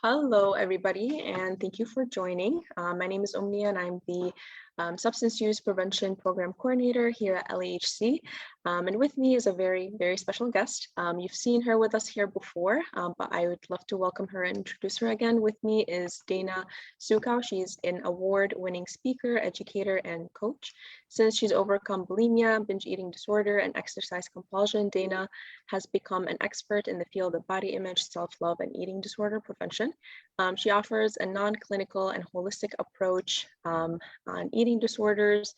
Hello, everybody, and thank you for joining. My name is Omnia, and I'm the Substance Use Prevention Program Coordinator here at LAHC. And with me is a very special guest. You've seen her with us here before, but I would love to welcome her and introduce her again. With me is Dana Suchow. She's an award-winning speaker, educator, and coach. Since she's overcome bulimia, binge eating disorder, and exercise compulsion, Dana has become an expert in the field of body image, self-love, and eating disorder prevention. She offers a non-clinical and holistic approach on eating disorders,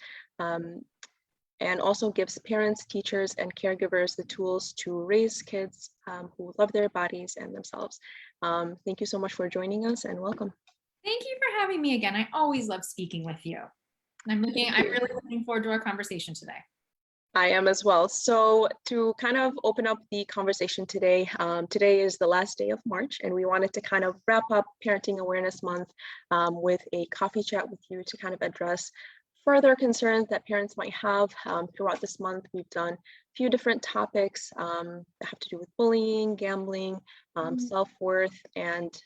and also gives parents, teachers, and caregivers the tools to raise kids who love their bodies and themselves. Thank you so much for joining us, and welcome. Thank you for having me again. I always love speaking with you. I'm really looking forward to our conversation today. I am as well. So to kind of open up the conversation today, today is the last day of March, and we wanted to kind of wrap up Parenting Awareness Month with a coffee chat with you to kind of address further concerns that parents might have. Throughout this month, we've done a few different topics that have to do with bullying, gambling, self-worth, and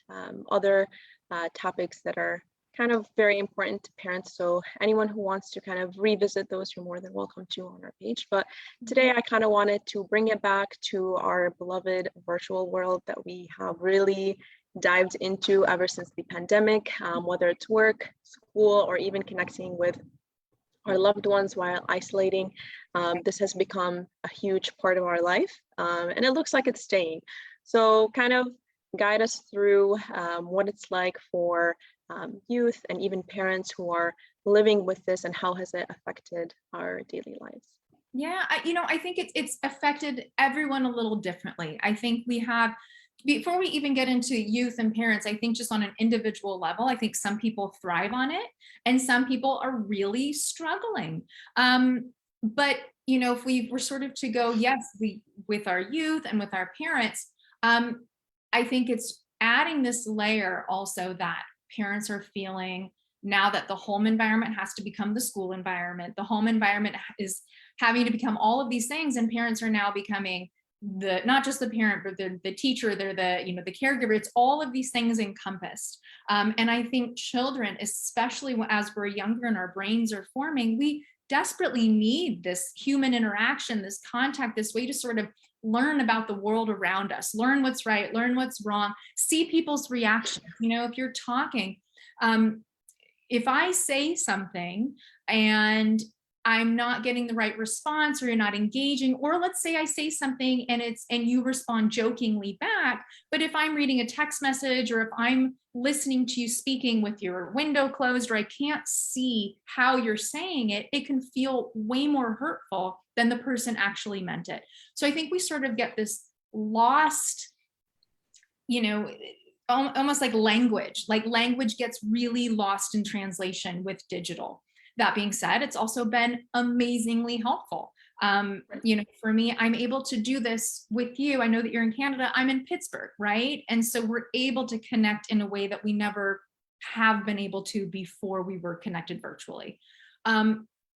other topics that are kind of very important to parents. So anyone who wants to kind of revisit those, you're more than welcome to on our page. But today I kind of wanted to bring it back to our beloved virtual world that we have really dived into ever since the pandemic, whether it's work, school, or even connecting with our loved ones while isolating. This has become a huge part of our life, and it looks like it's staying. So kind of guide us through what it's like for youth and even parents who are living with this, and how has it affected our daily lives? Yeah, I think it's affected everyone a little differently. I think we have, before we even get into youth and parents, I think just on an individual level, I think some people thrive on it and some people are really struggling. But if we were sort of to go, yes, with our youth and with our parents, I think it's adding this layer also that parents are feeling now that the home environment has to become the school environment. The home environment is having to become all of these things, and parents are now becoming not just the parent, but the teacher, they're the caregiver. It's all of these things encompassed. And I think children, especially as we're younger and our brains are forming, we desperately need this human interaction, this contact, this way to sort of learn about the world around us, learn what's right, learn what's wrong, see people's reactions. If you're talking, if I say something and I'm not getting the right response, or you're not engaging, or let's say I say something and you respond jokingly back, but if I'm reading a text message or if I'm listening to you speaking with your window closed, or I can't see how you're saying it, it can feel way more hurtful than the person actually meant it. So I think we sort of get this lost, almost like language gets really lost in translation with digital. That being said, it's also been amazingly helpful. For me, I'm able to do this with you. I know that you're in Canada, I'm in Pittsburgh, right? And so we're able to connect in a way that we never have been able to before we were connected virtually.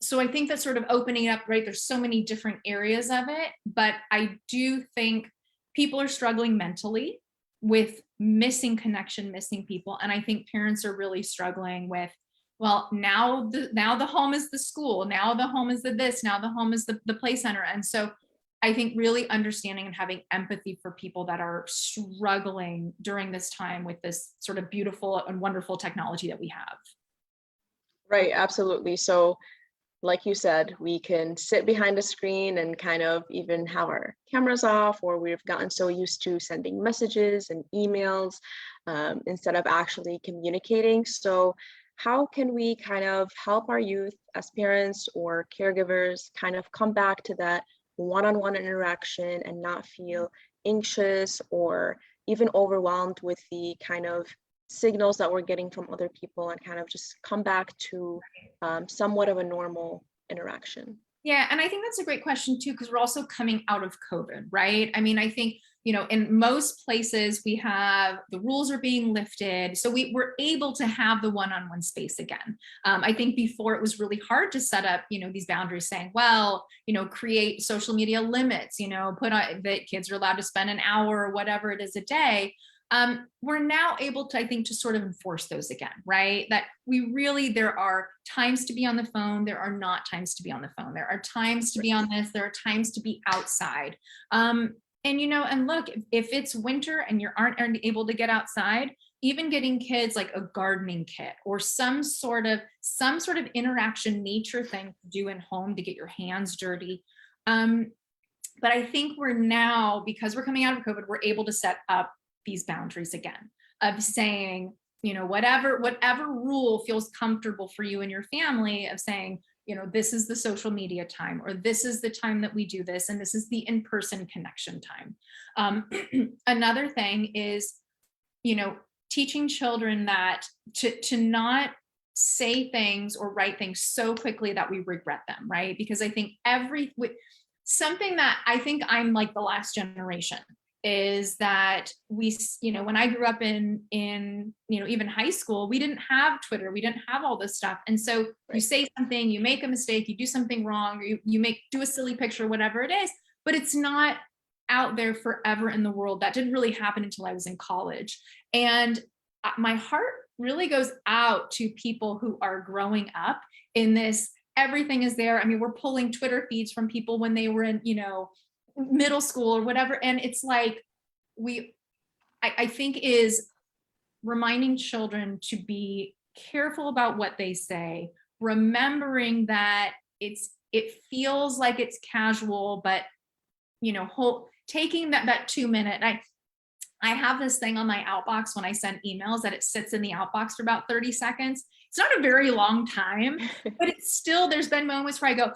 So I think that's sort of opening up, right? There's so many different areas of it, but I do think people are struggling mentally with missing connection, missing people. And I think parents are really struggling with, well, now the home is the school, now the home is the this, now the home is the play center. And so I think really understanding and having empathy for people that are struggling during this time with this sort of beautiful and wonderful technology that we have. Right, absolutely. So like you said, we can sit behind a screen and kind of even have our cameras off, or we've gotten so used to sending messages and emails instead of actually communicating. So how can we kind of help our youth as parents or caregivers kind of come back to that one-on-one interaction and not feel anxious or even overwhelmed with the kind of signals that we're getting from other people, and kind of just come back to somewhat of a normal interaction? Yeah, and I think that's a great question too, because we're also coming out of COVID, right? I mean, I think, in most places we have, the rules are being lifted. So we're able to have the one-on-one space again. I think before it was really hard to set up, these boundaries, saying, well, create social media limits, put on that kids are allowed to spend an hour or whatever it is a day. we're now able to, I think, to sort of enforce those again, right? That there are times to be on the phone. There are not times to be on the phone. There are times to be on this. There are times to be outside. And look, if it's winter and you aren't able to get outside, even getting kids like a gardening kit or some sort of interaction nature thing to do in home to get your hands dirty. But I think we're now, because we're coming out of COVID, we're able to set up these boundaries again of saying, whatever rule feels comfortable for you and your family, of saying, this is the social media time, or this is the time that we do this, and this is the in-person connection time. Another thing is, teaching children that to not say things or write things so quickly that we regret them, right? Because I think something that I think I'm like the last generation is that when I grew up in even high school, we didn't have Twitter, we didn't have all this stuff. And so you say something, you make a mistake, you do something wrong, or you do a silly picture, whatever it is, but it's not out there forever in the world. That didn't really happen until I was in college. And my heart really goes out to people who are growing up in this. Everything is there. I mean, we're pulling Twitter feeds from people when they were in, middle school or whatever. And it's like, I think is reminding children to be careful about what they say, remembering that it feels like it's casual, but taking that 2 minute. I have this thing on my outbox when I send emails that it sits in the outbox for about 30 seconds. It's not a very long time, but it's still, there's been moments where I go,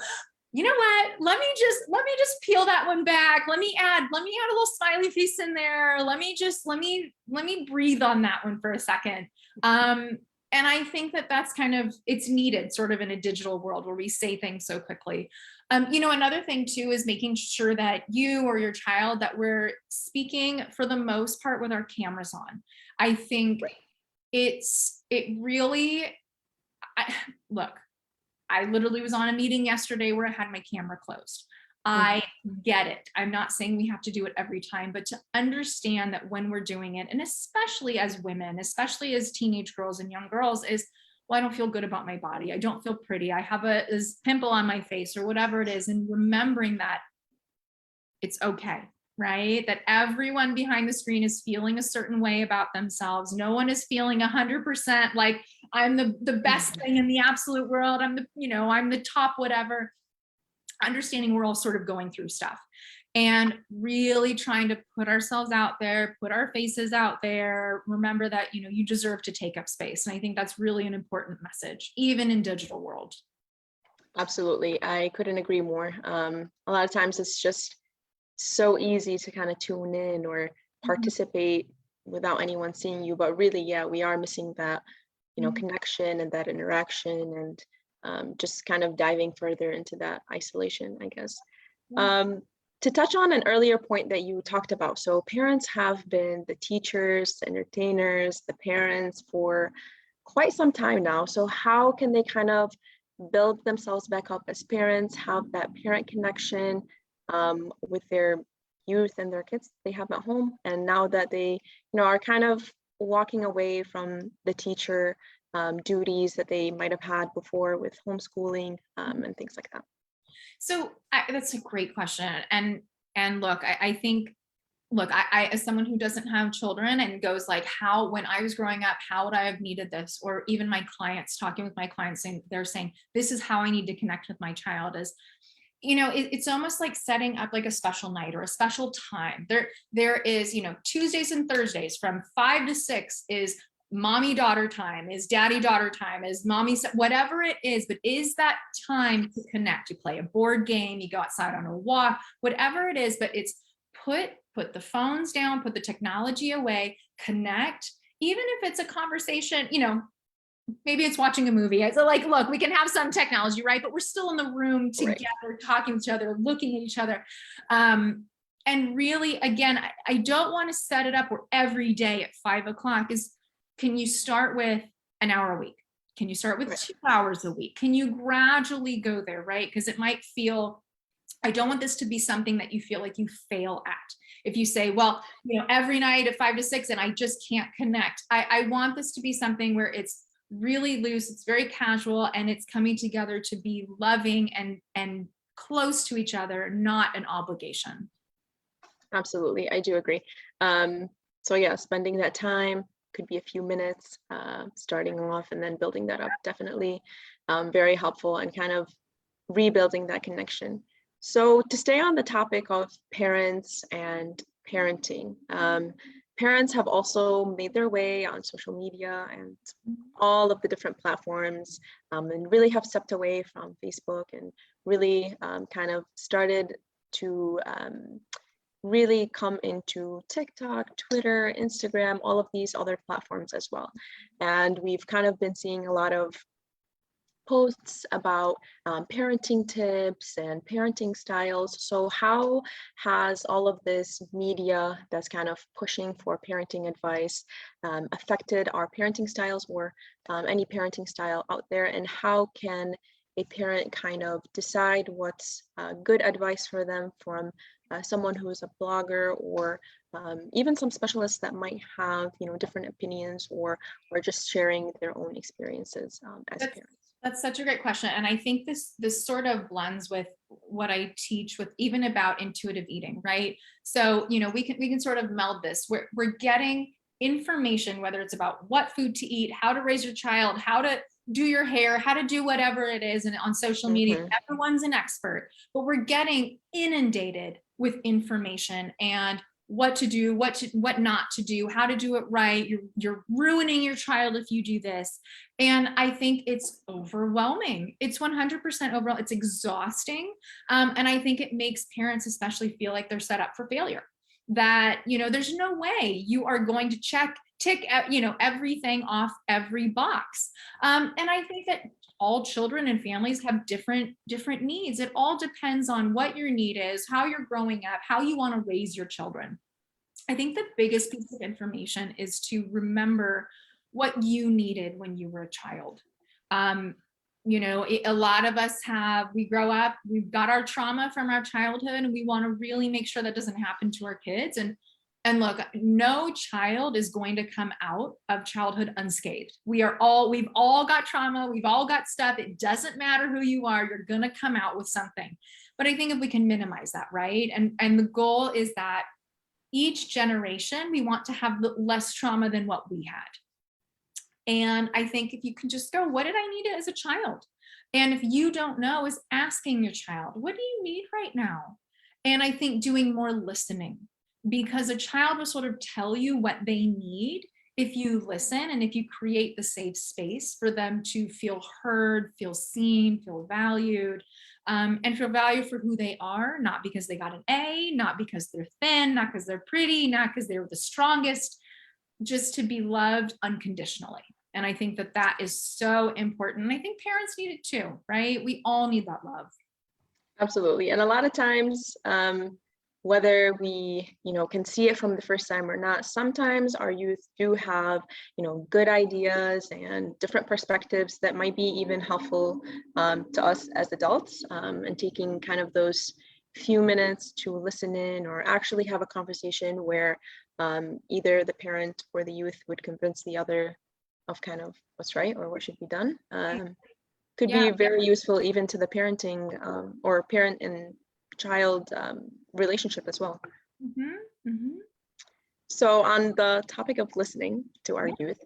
you know what, let me just peel that one back. Let me add a little smiley face in there. Let me breathe on that one for a second. And I think that's it's needed sort of in a digital world where we say things so quickly. Another thing too is making sure that you or your child, that we're speaking for the most part with our cameras on. I think look, I literally was on a meeting yesterday where I had my camera closed. I get it. I'm not saying we have to do it every time, but to understand that when we're doing it, and especially as women, especially as teenage girls and young girls, is, well, I don't feel good about my body. I don't feel pretty. I have this pimple on my face or whatever it is. And remembering that it's okay, right? That everyone behind the screen is feeling a certain way about themselves. No one is feeling 100% like I'm the best thing in the absolute world. I'm the top whatever. Understanding we're all sort of going through stuff and really trying to put ourselves out there, put our faces out there. Remember that, you deserve to take up space. And I think that's really an important message, even in digital world. Absolutely. I couldn't agree more. A lot of times it's just so easy to kind of tune in or participate without anyone seeing you, but really, yeah, we are missing that, connection and that interaction, and just kind of diving further into that isolation, I guess. To touch on an earlier point that you talked about, so parents have been the teachers, the entertainers, the parents for quite some time now. So how can they kind of build themselves back up as parents, have that parent connection with their youth and their kids they have at home, and now that they are kind of walking away from the teacher duties that they might have had before with homeschooling and things like that? So that's a great question. And look, I think, I as someone who doesn't have children and goes like, when I was growing up, how would I have needed this? Or even my clients, talking with my clients, they're saying, this is how I need to connect with my child, is, it's almost like setting up like a special night or a special time. There is, Tuesdays and Thursdays from 5 to 6 is mommy daughter time, is daddy daughter time, is mommy, whatever it is, but is that time to connect. You play a board game, you go outside on a walk, whatever it is, but it's put the phones down, put the technology away, connect, even if it's a conversation, maybe it's watching a movie. It's like, look, we can have some technology, right? But we're still in the room together, right, talking to each other, looking at each other. And really, again, I don't want to set it up where every day at 5 o'clock is, can you start with an hour a week? Can you start with 2 hours a week? Can you gradually go there, right? Because it might feel I don't want this to be something that you feel like you fail at. If you say, well, every night at 5 to 6 and I just can't connect. I want this to be something where it's really loose, it's very casual, and it's coming together to be loving and close to each other, not an obligation. Absolutely, I do agree. So yeah, spending that time could be a few minutes, starting off and then building that up, definitely very helpful and kind of rebuilding that connection. So to stay on the topic of parents and parenting, parents have also made their way on social media and all of the different platforms, and really have stepped away from Facebook and really kind of started to really come into TikTok, Twitter, Instagram, all of these other platforms as well. And we've kind of been seeing a lot of posts about parenting tips and parenting styles. So how has all of this media that's kind of pushing for parenting advice affected our parenting styles, or any parenting style out there? And how can a parent kind of decide what's good advice for them from someone who is a blogger, or even some specialists that might have different opinions, or just sharing their own experiences as parents? That's such a great question. And I think this sort of blends with what I teach with even about intuitive eating, right? So, we can sort of meld this. We're getting information, whether it's about what food to eat, how to raise your child, how to do your hair, how to do whatever it is. And on social media, everyone's an expert, but we're getting inundated with information and what to do, what not to do, how to do it right. You're ruining your child if you do this. And I think it's overwhelming. It's 100% overwhelming. It's exhausting. And I think it makes parents especially feel like they're set up for failure, that, there's no way you are going to tick everything off every box. And I think that all children and families have different needs. It all depends on what your need is, how you're growing up, how you want to raise your children. I think the biggest piece of information is to remember what you needed when you were a child. A lot of us we grow up, we've got our trauma from our childhood, and we want to really make sure that doesn't happen to our kids. And look, no child is going to come out of childhood unscathed. We've all got trauma. We've all got stuff. It doesn't matter who you are. You're going to come out with something. But I think if we can minimize that, right? And the goal is that each generation, we want to have less trauma than what we had. And I think if you can just go, what did I need as a child? And if you don't know, is asking your child, what do you need right now? And I think doing more listening, because a child will sort of tell you what they need if you listen and if you create the safe space for them to feel heard, feel seen, feel valued, and feel valued for who they are, not because they got an A, not because they're thin, not because they're pretty, not because they were the strongest, just to be loved unconditionally. And I think that is so important. And I think parents need it too, right? We all need that love. Absolutely. And a lot of times, whether we can see it from the first time or not, sometimes our youth do have good ideas and different perspectives that might be even helpful to us as adults, and taking kind of those few minutes to listen in or actually have a conversation where either the parent or the youth would convince the other of kind of what's right or what should be done, could be very useful even to the parenting or parent and child relationship as well. So on the topic of listening to our youth,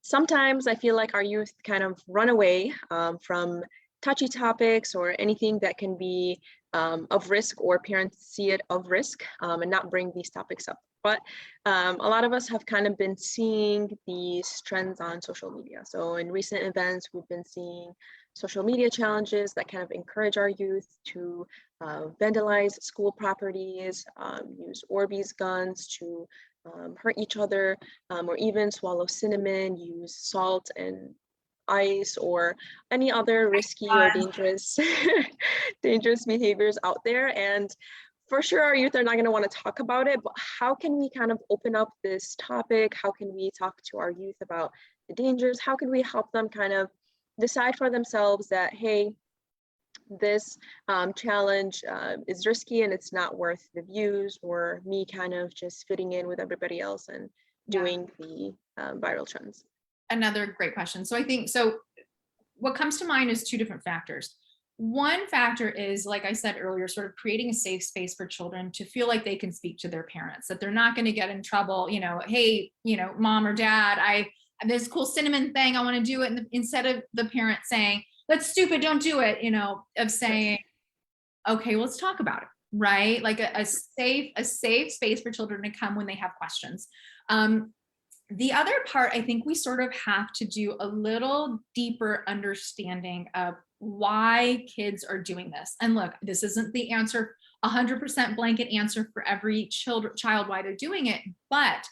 sometimes I feel like our youth kind of run away from touchy topics or anything that can be of risk, or parents see it of risk and not bring these topics up. But a lot of us have kind of been seeing these trends on social media. So in recent events, we've been seeing social media challenges that kind of encourage our youth to vandalize school properties, use Orbeez guns to hurt each other, or even swallow cinnamon, use salt and ice, or any other risky or dangerous behaviors out there. And for sure, our youth are not going to want to talk about it, but how can we kind of open up this topic? How can we talk to our youth about the dangers? How can we help them kind of decide for themselves that, hey, this challenge is risky and it's not worth the views or me kind of just fitting in with everybody else and doing the viral trends? Another great question. So I think, so what comes to mind is two different factors. One factor is, like I said earlier, sort of creating a safe space for children to feel like they can speak to their parents, that they're not going to get in trouble. You know, hey, you know, mom or dad, I have this cool cinnamon thing, I want to do it. And instead of the parent saying, that's stupid, don't do it, you know, of saying, okay, well, let's talk about it, right? Like a safe space for children to come when they have questions. The other part, I think we sort of have to do a little deeper understanding of why kids are doing this. And look, this isn't the answer, 100% blanket answer for every child why they're doing it. But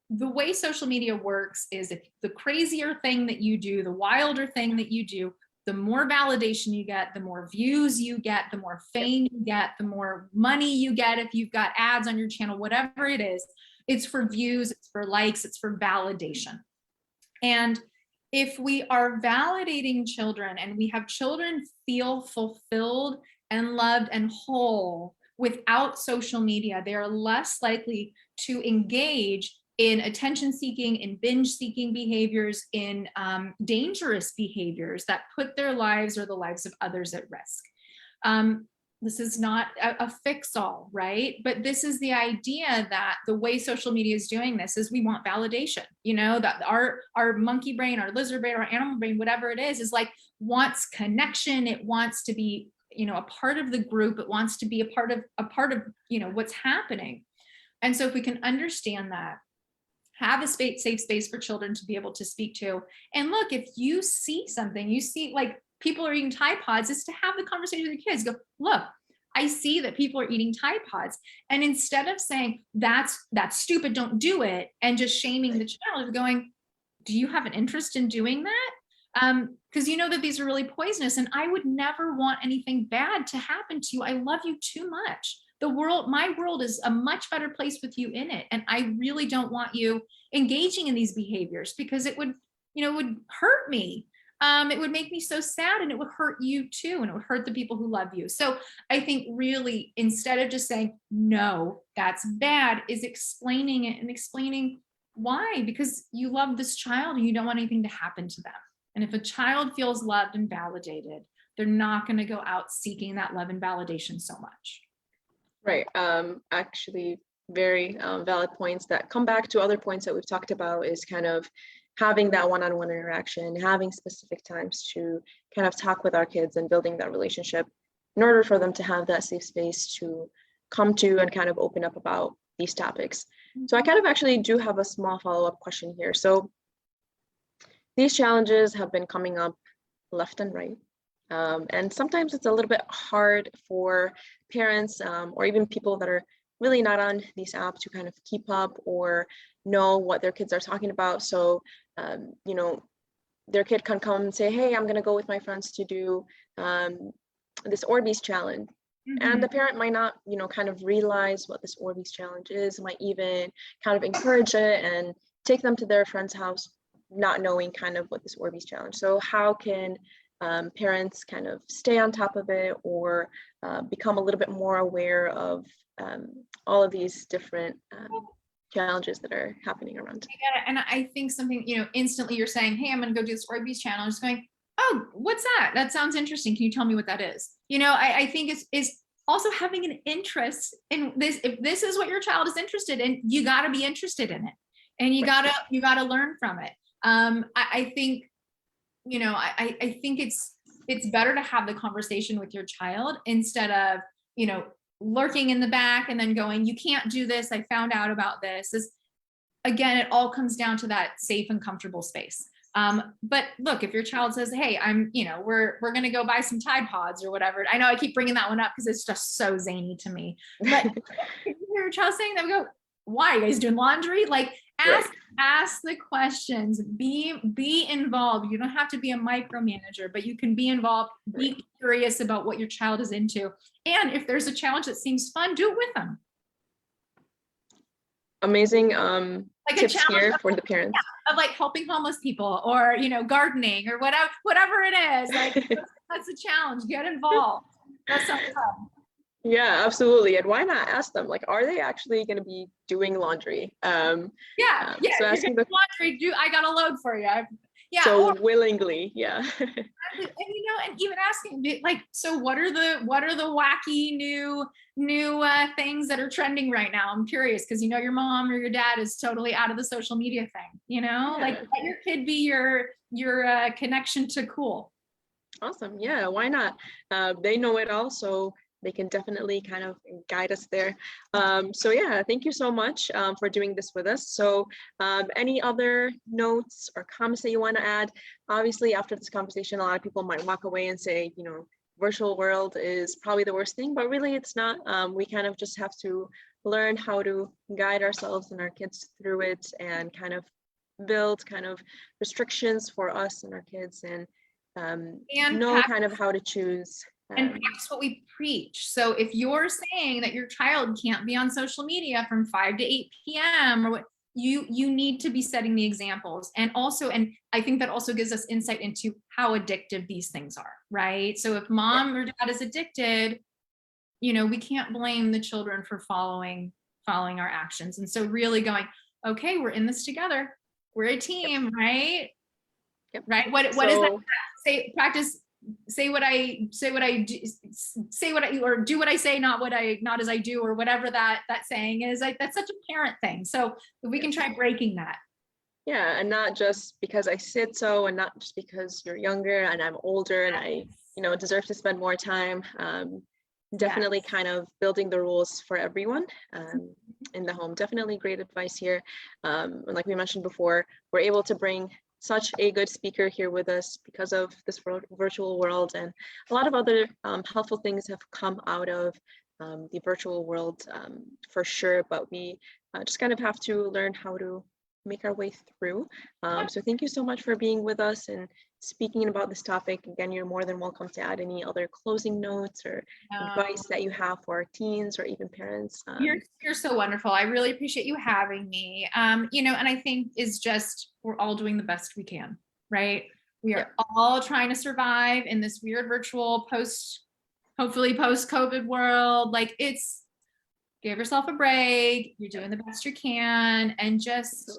the way social media works is, if the crazier thing that you do, the wilder thing that you do, the more validation you get, the more views you get, the more fame you get, the more money you get if you've got ads on your channel, whatever it is. It's for views, it's for likes, it's for validation. And if we are validating children and we have children feel fulfilled and loved and whole without social media, they are less likely to engage in attention seeking, in binge seeking behaviors, in dangerous behaviors that put their lives or the lives of others at risk. This is not a fix-all, right? But this is the idea that the way social media is doing this is we want validation, you know, that our monkey brain, our lizard brain, our animal brain, whatever it is like wants connection. It wants to be, you know, a part of the group. It wants to be a part of, you know, what's happening. And so if we can understand that, have a safe space for children to be able to speak to. And look, if you see something, you see like people are eating Tide Pods, is to have the conversation with your kids. Go, look, I see that people are eating Tide Pods. And instead of saying, that's stupid, don't do it, and just shaming the child, going, do you have an interest in doing that? Because you know that these are really poisonous, and I would never want anything bad to happen to you. I love you too much. My world is a much better place with you in it. And I really don't want you engaging in these behaviors, because it would, you know, would hurt me. It would make me so sad, and it would hurt you too. And it would hurt the people who love you. So I think really, instead of just saying, no, that's bad, is explaining it and explaining why, because you love this child and you don't want anything to happen to them. And if a child feels loved and validated, they're not going to go out seeking that love and validation so much. Right. Actually, very valid points that come back to other points that we've talked about, is kind of having that one-on-one interaction, having specific times to kind of talk with our kids and building that relationship in order for them to have that safe space to come to and kind of open up about these topics. So I kind of actually do have a small follow-up question here. So these challenges have been coming up left and right. And sometimes it's a little bit hard for parents or even people that are really not on these apps to kind of keep up or know what their kids are talking about. So, you know, their kid can come and say, hey, I'm going to go with my friends to do this Orbeez challenge. And the parent might not, you know, kind of realize what this Orbeez challenge is, might even kind of encourage it and take them to their friend's house, not knowing kind of what this Orbeez challenge. So how can parents kind of stay on top of it or become a little bit more aware of all of these different challenges that are happening around? And I think something, you know, instantly you're saying, hey, I'm going to go do this Orbeez challenge. Just going, oh, what's that? That sounds interesting. Can you tell me what that is? You know, I think is also having an interest in this. If this is what your child is interested in, you got to be interested in it, and you gotta learn from it. I think, you know, I think it's better to have the conversation with your child instead of, you know, lurking in the back and then going, you can't do this, I found out about this. Again, it all comes down to that safe and comfortable space. But look, if your child says, hey, you know, we're going to go buy some Tide Pods or whatever. I know I keep bringing that one up because it's just so zany to me, but if your child saying that, we go, why, are you guys doing laundry? Like ask the questions, be involved. You don't have to be a micromanager, but you can be involved, be curious about what your child is into. And if there's a challenge that seems fun, do it with them. Amazing like tips here for the parents. Of like helping homeless people or, you know, gardening or whatever it is. Like That's a challenge. Get involved. That sounds fun. Yeah, absolutely. And why not ask them, like, are they actually going to be doing laundry? Yeah, yeah. So If you're asking gonna the laundry, I got a load for you. Yeah. so willingly, yeah. And and even asking like, so what are the wacky new things that are trending right now? I'm curious because your mom or your dad is totally out of the social media thing. Like Yeah. let your kid be your connection to cool. Awesome. Yeah, why not? They know it all, so they can definitely kind of guide us there. So yeah, thank you so much for doing this with us. So any other notes or comments that you want to add? Obviously, after this conversation, a lot of people might walk away and say, virtual world is probably the worst thing, but really it's not. We kind of just have to learn how to guide ourselves and our kids through it and kind of build kind of restrictions for us and our kids and know kind of how to choose. And practice what we preach. So if you're saying that your child can't be on social media from 5 to 8 p.m. or what, you need to be setting the examples. And I think that also gives us insight into how addictive these things are, right? So if mom or dad is addicted, we can't blame the children for following our actions. And so really going, okay, we're in this together. We're a team, right? Yep. Right. What is that? Say practice. Say what I do. Say what I or do what I say, not as I do, or whatever that saying is. Like that's such a parent thing. So if we can try breaking that. Yeah, and not just because I said so, and not just because you're younger and I'm older and I, deserve to spend more time. Definitely kind of building the rules for everyone in the home. Definitely great advice here. And like we mentioned before, we're able to bring such a good speaker here with us because of this virtual world, and a lot of other helpful things have come out of the virtual world for sure, but we just kind of have to learn how to make our way through. So thank you so much for being with us and speaking about this topic. Again, you're more than welcome to add any other closing notes or advice that you have for teens or even parents. You're so wonderful. I really appreciate you having me. And I think is just we're all doing the best we can, right? We are all trying to survive in this weird virtual hopefully post-COVID world. Like give yourself a break. You're doing the best you can, and just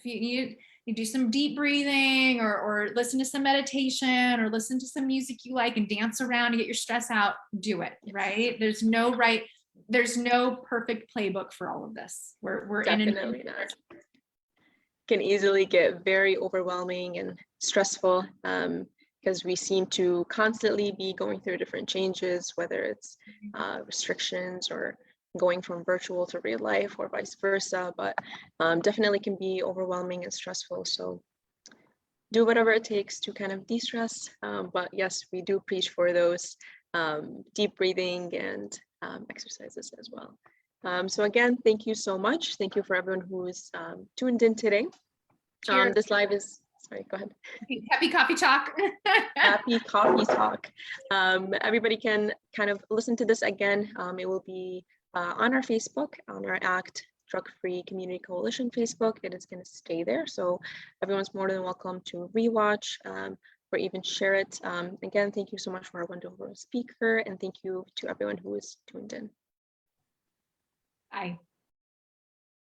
if you do some deep breathing or listen to some meditation or listen to some music you like and dance around and get your stress out. Do it, right? There's no perfect playbook for all of this. We're definitely not. Can easily get very overwhelming and stressful because we seem to constantly be going through different changes, whether it's restrictions or going from virtual to real life or vice versa, but definitely can be overwhelming and stressful. So do whatever it takes to kind of de-stress. But yes, we do preach for those deep breathing and exercises as well. So again, thank you so much. Thank you for everyone who is tuned in today. This live is, sorry, go ahead. Happy coffee talk. Happy coffee talk. Everybody can kind of listen to this again. It will be on our Facebook, on our ACT Drug-Free Community Coalition Facebook. It is going to stay there. So everyone's more than welcome to rewatch or even share it. Again, thank you so much for our wonderful speaker, and thank you to everyone who is tuned in. Bye.